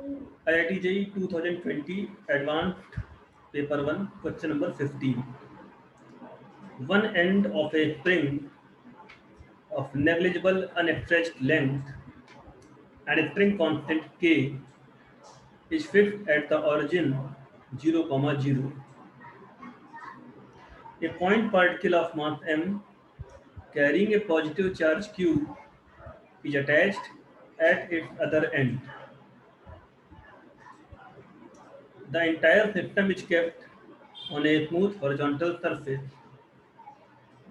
IIT JEE 2020 Advanced Paper 1 Question number 15. One end of a spring of negligible unstretched length and a spring constant K is fixed at the origin 0, 0. A point particle of mass m carrying a positive charge q is attached at its other end. The entire system is kept on a smooth horizontal surface.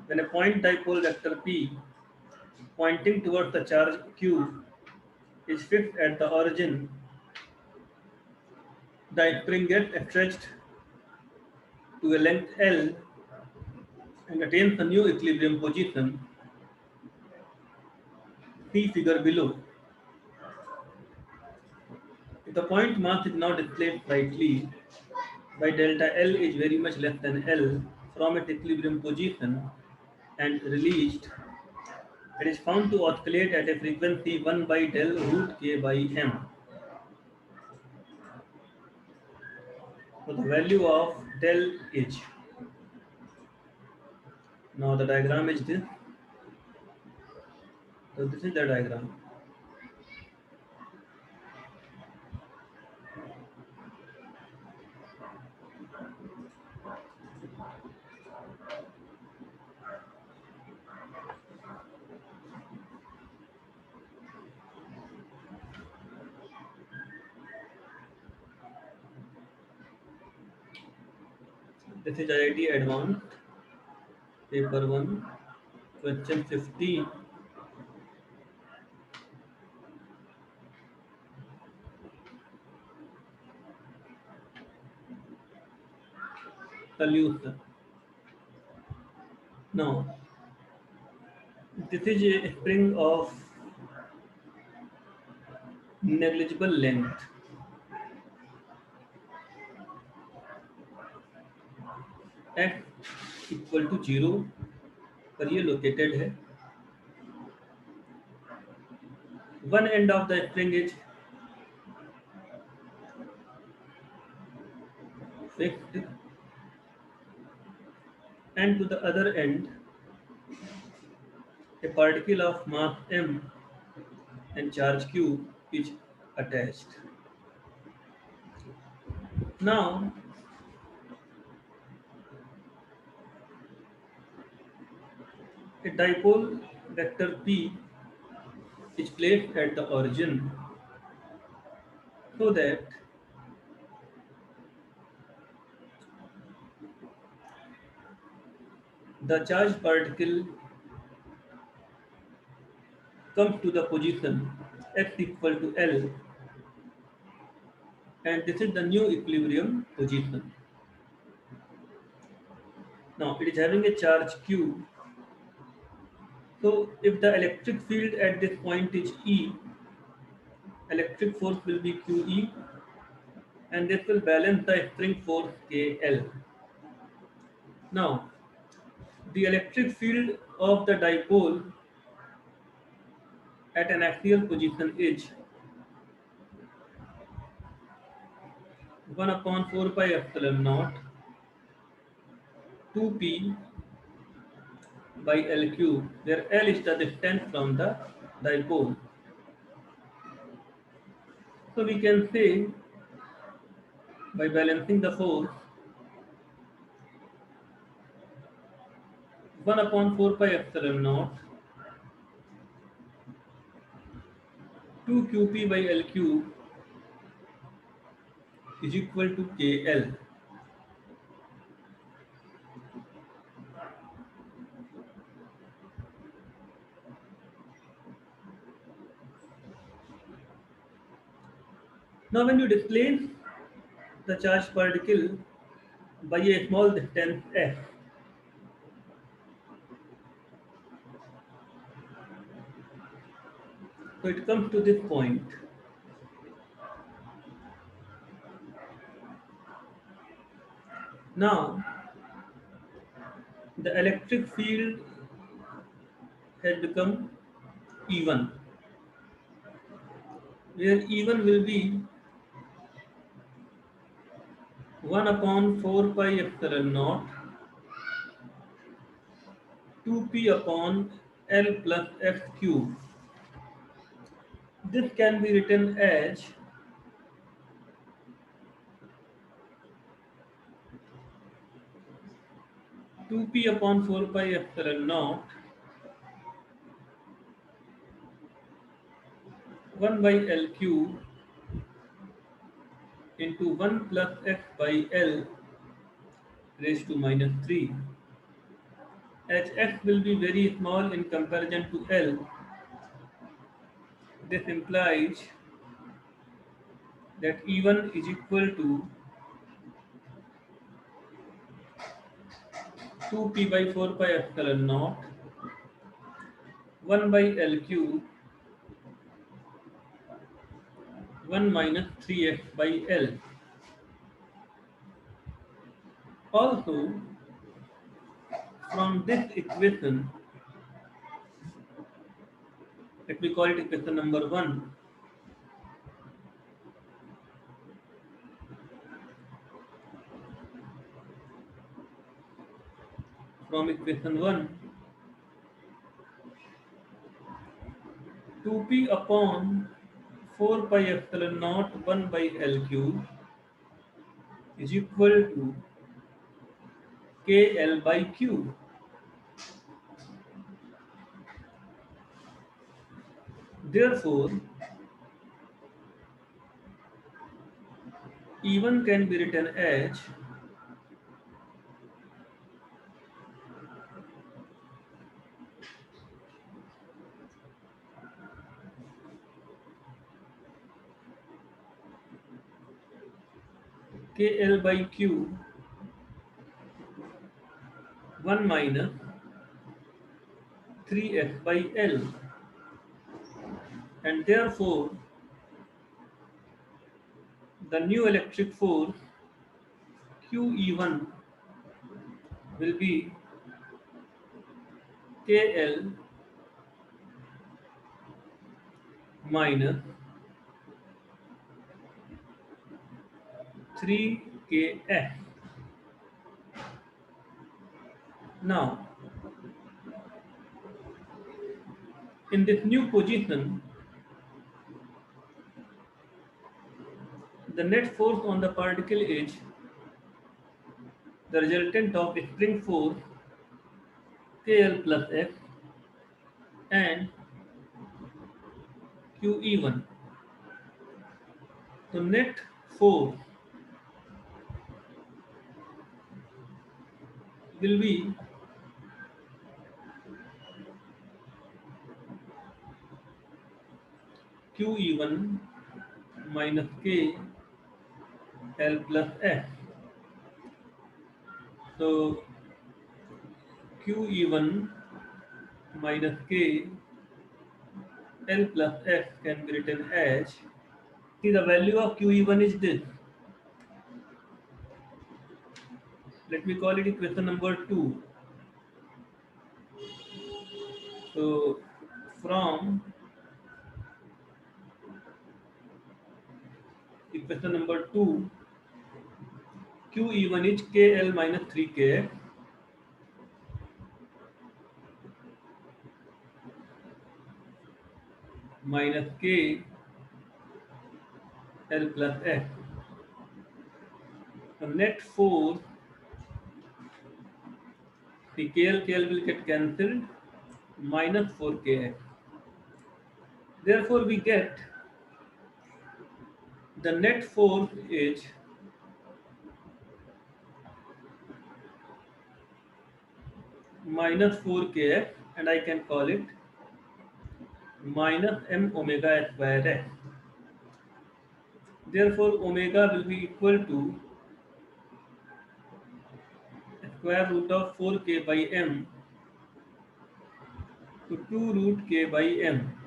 When a point dipole vector p pointing towards the charge q is fixed at the origin, the spring gets stretched to a length L and attains a new equilibrium position. See figure below. If the point mass is now displayed slightly by delta L is very much less than L from its equilibrium position and released, it is found to oscillate at a frequency 1 by del root k by m. So the value of del H. Now the diagram is this. So this is the diagram. This is IIT Advanced Paper 1 Question 15. Solution. Now this is a spring of negligible length x equal to 0 पर ये located है. One end of the string is fixed and to the other end a particle of mass m and charge q is attached. Now a dipole vector p is placed at the origin so that the charged particle comes to the position x equal to L, and this is the new equilibrium position. Now it is having a charge q. So if the electric field at this point is E, electric force will be QE, and this will balance the spring force KL. Now the electric field of the dipole at an axial position is 1 upon 4 pi epsilon naught 2p by L cube, where L is the distance from the dipole. So we can say by balancing the force 1 upon 4 pi epsilon naught 2 qp by L cube is equal to KL. Now when you displace the charged particle by a small distance f, so it comes to this point. Now the electric field has become E1, where E1 will be 1 upon 4 pi epsilon naught 2p upon L plus x cube. This can be written as 2p upon 4 pi epsilon naught 1 by L cube into 1 plus x by L raised to minus 3. As x will be very small in comparison to L, this implies that E1 is equal to 2p by 4 pi epsilon naught 1 by L cube 1 minus 3x by L. Also, from this equation, let me call it equation number 1. From equation 1, 2p upon 4 pi epsilon naught 1 by L cube is equal to KL by Q. Therefore, E1 can be written as KL by Q 1 minus 3x by L, and therefore the new electric force QE1 will be KL minus 3kF. Now, in this new position, the net force on the particle is the resultant of spring force KL plus F and QE1. So net force will be QE1 minus K L plus F. So QE1 minus K L plus F can be written as, see, the value of QE1 is this. Let me call it equation number 2. So from equation number 2, QE1 is KL minus 3K minus K L plus F. The net force, the KL will get cancelled, minus 4KF. Therefore, we get the net force is minus 4KF, and I can call it minus m omega square x. Therefore, omega will be equal to square root of 4k by m to 2 root k by m.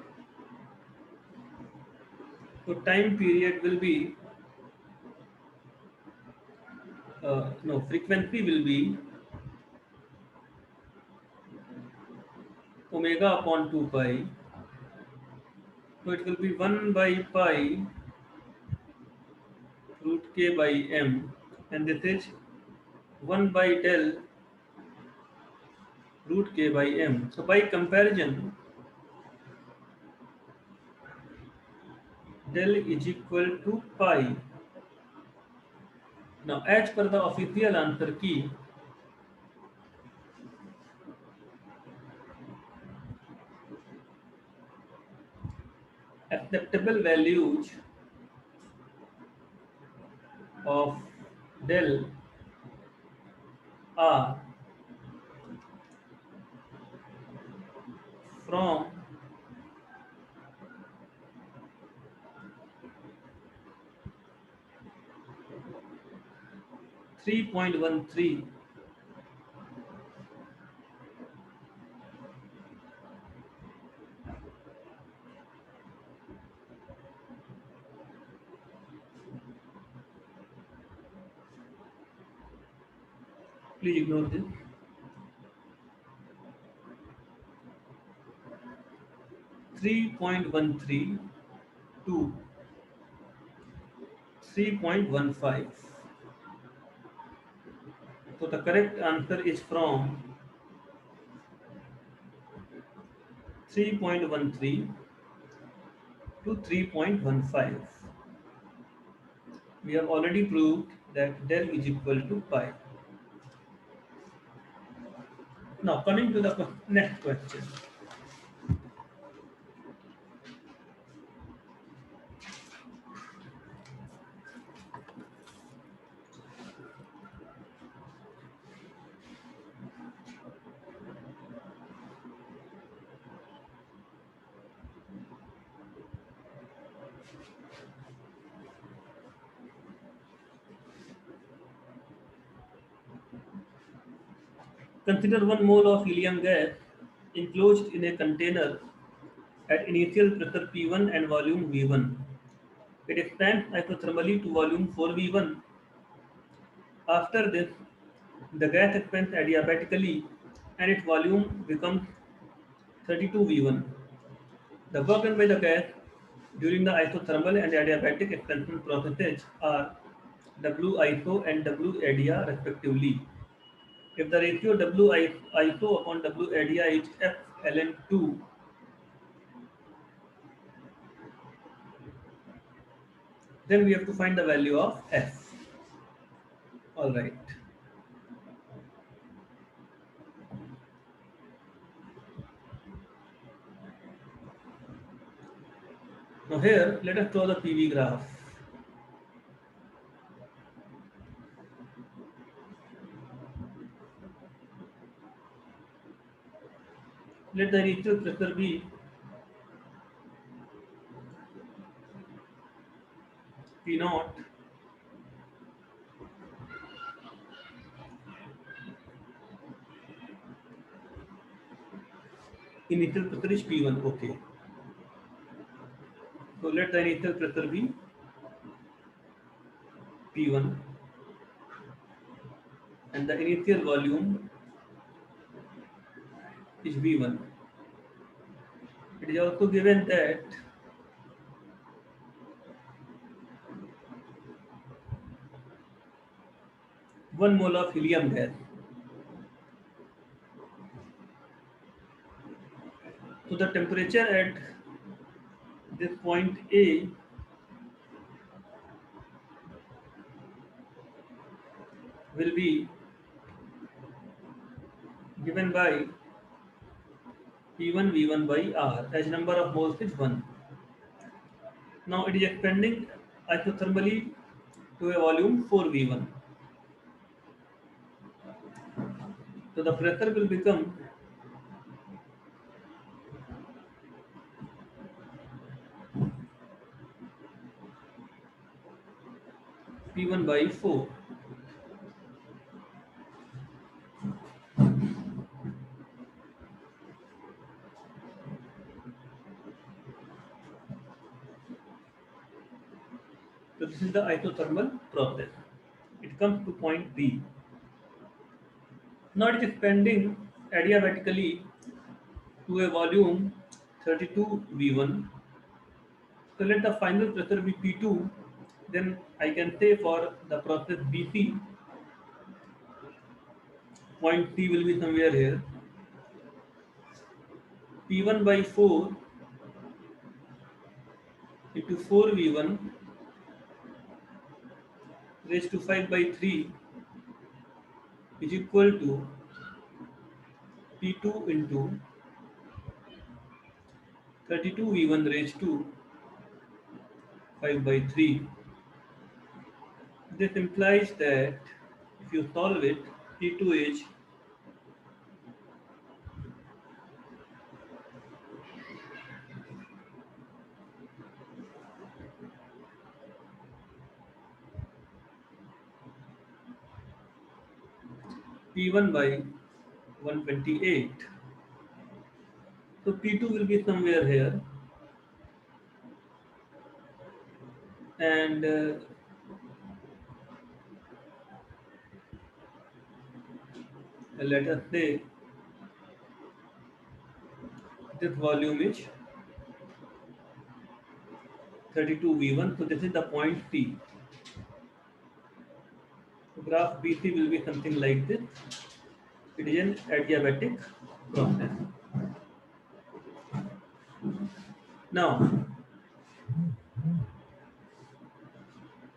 So time period will be, frequency will be omega upon 2 pi. So it will be 1 by pi root k by m, and this is 1 by del root k by m. So by comparison, del is equal to pi. Now, as per the official answer key, acceptable values of del are from 3.13. Please ignore this. 3.13 to 3.15. So the correct answer is from 3.13 to 3.15. We have already proved that del is equal to pi. Now coming to the next question. Consider 1 mole of helium gas enclosed in a container at initial pressure P1 and volume V1. It expands isothermally to volume 4V1. After this, the gas expands adiabatically and its volume becomes 32V1. The work done by the gas during the isothermal and adiabatic expansion processes are W iso and W adia respectively. If the ratio W iso upon W adia is F ln 2, then we have to find the value of F. Alright. Now here, let us draw the PV graph. Let the initial pressure be P naught. Initial pressure is P1. Okay. So let the initial pressure be P1 and the initial volume is V1. It is also given that one mole of helium gas. So the temperature at this point A will be given by P1 V1 by R as number of moles is 1. Now it is expanding isothermally to a volume 4V1. So the pressure will become P1 by 4. So this is the isothermal process. It comes to point B. Now it is expanding adiabatically to a volume 32 V1. So let the final pressure be P2 then I can say for the process BC, point C will be somewhere here. P1 by 4 into 4V1 raised to 5 by 3 is equal to P2 into 32V1 raised to 5 by 3. This implies that if you solve it, P2 is P1 by 128. So P2 will be somewhere here, and let us say this volume is 32V1. So this is the point C. Graph BC will be something like this. It is an adiabatic process. Now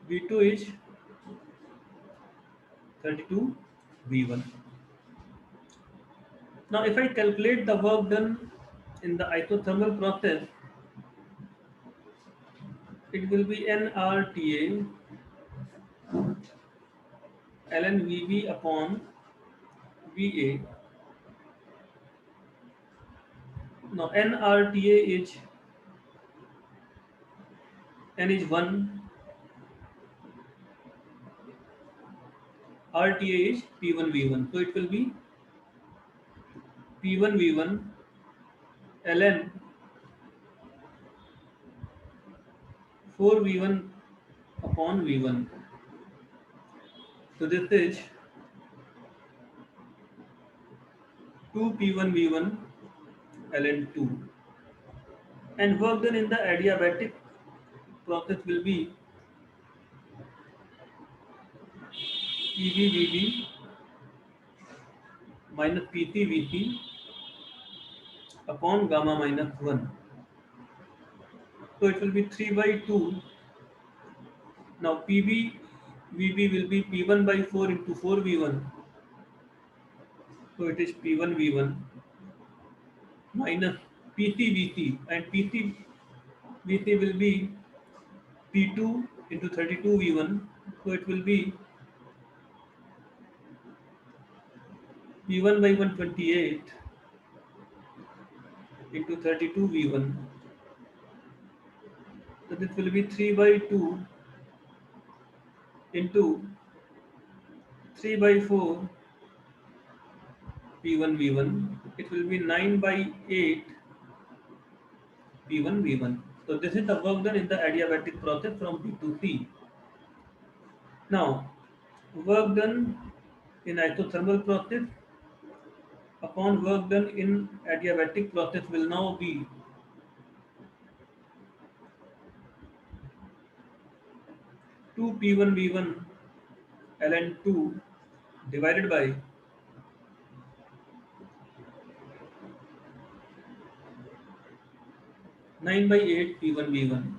V2 is 32V1. Now if I calculate the work done in the isothermal process, it will be nRTA ln VB upon VA. Now nRTA is n is 1, RTA is P1V1. So it will be P1V1 ln 4V1 upon V1. So this is 2P1V1 ln 2. And work done in the adiabatic process will be PVVB minus PCVC upon gamma minus 1. So it will be 3 by 2. Now PVVB will be P1 by 4 into 4V1. So it is P1V1 minus PCVC, and PCVC will be P2 into 32V1. So it will be P1 by 128 into 32V1. So this will be 3 by 2 into 3 by 4 P1V1. It will be 9 by 8 P1V1. So this is the work done in the adiabatic process from B to C. Now, work done in isothermal process upon work done in adiabatic process will now be 2P1V1 ln 2 divided by 9 by 8 P1V1.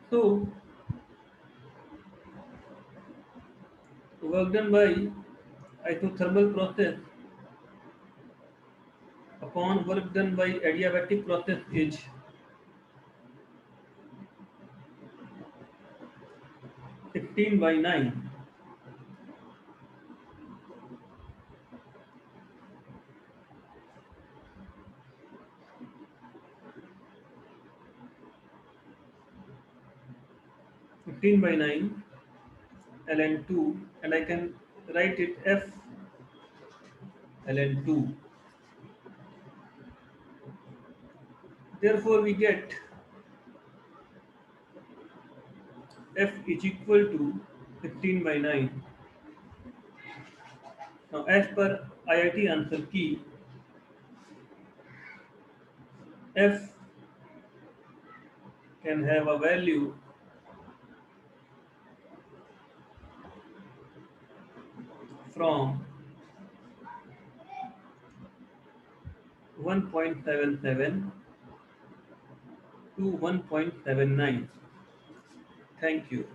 So, work done by isothermal process upon work done by adiabatic process is 16 by 9. 15 by 9 ln 2, and I can write it F ln 2. Therefore, we get F is equal to 15 by 9. Now, as per IIT answer key, F can have a value from 1.77 to 1.79. Thank you.